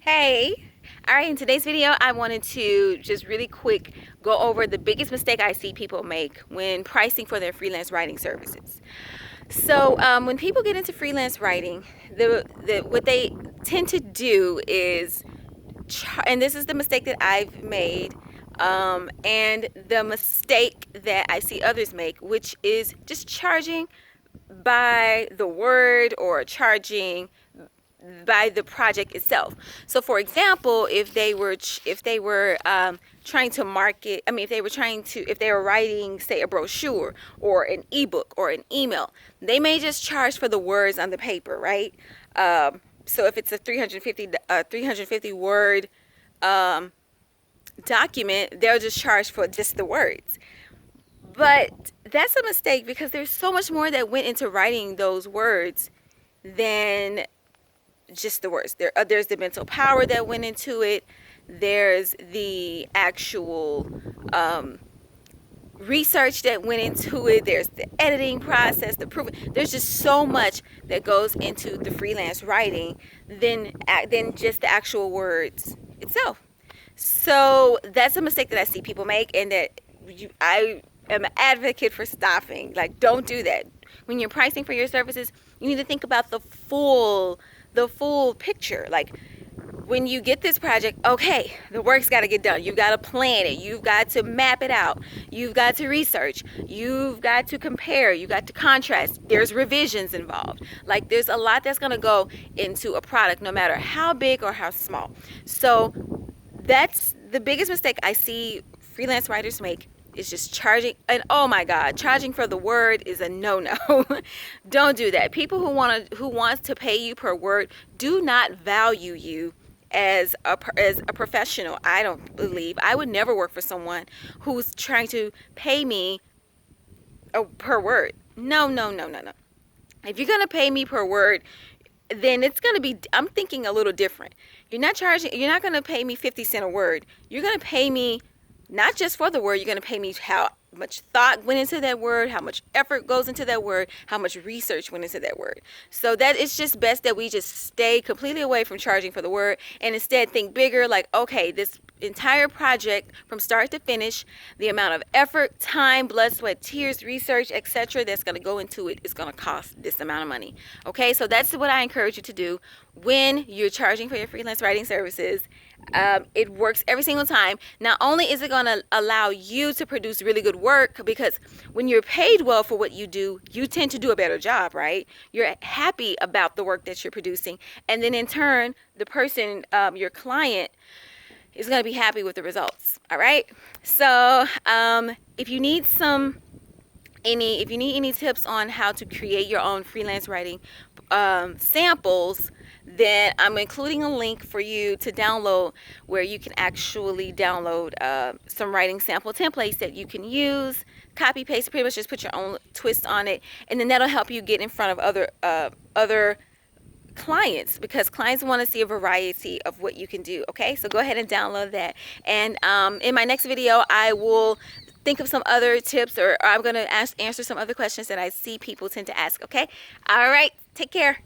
Hey! Alright, in today's video, I wanted to just really quick go over the biggest mistake I see people make when pricing for their freelance writing services. So, when people get into freelance writing, what they tend to do is, and this is the mistake that I've made, and the mistake that I see others make, which is just charging by the word or charging by the project itself. So for example, if they were trying to market, if they were writing, say, a brochure or an ebook or an email, they may just charge for the words on the paper, right? So if it's a 350 word document, they'll just charge for just the words. But that's a mistake, because there's so much more that went into writing those words than just the words. There's the mental power that went into it. There's the actual research that went into it. There's the editing process, the proof. There's just so much that goes into the freelance writing than just the actual words itself. So that's a mistake that I see people make, and that I am an advocate for stopping. Like, don't do that. When you're pricing for your services, you need to think about the full picture. Like, when you get this project, okay, the work's got to get done. You've got to plan it. You've got to map it out. You've got to research. You've got to compare. You've got to contrast. There's revisions involved. Like, there's a lot that's going to go into a product, no matter how big or how small. So that's the biggest mistake I see freelance writers make, is just charging. And oh my God, charging for the word is a no-no. Don't do that. People who wants to pay you per word do not value you as a professional. I don't believe. I would never work for someone who's trying to pay me per word. No, no, no, no, no. If you're gonna pay me per word, then it's going to be, I'm thinking a little different. You're not going to pay me 50 cents a word. You're going to pay me not just for the word, you're going to pay me how much thought went into that word, how much effort goes into that word, how much research went into that word. So that it's just best that we just stay completely away from charging for the word, and instead think bigger. Like, okay, this entire project from start to finish, the amount of effort, time, blood, sweat, tears, research, etc. that's going to go into it is going to cost this amount of money. Okay, so that's what I encourage you to do when you're charging for your freelance writing services. It works every single time. Not only is it going to allow you to produce really good work, because when you're paid well for what you do, you tend to do a better job, right? You're happy about the work that you're producing, and then in turn, the person, your client, is going to be happy with the results. All right. So if you need any tips on how to create your own freelance writing samples, then I'm including a link for you to download, where you can actually download some writing sample templates that you can use, copy paste, pretty much just put your own twist on it, and then that'll help you get in front of other clients, because clients want to see a variety of what you can do. Okay, so go ahead and download that, and in my next video I will think of some other tips, or I'm going to answer some other questions that I see people tend to ask. Okay, all right, take care.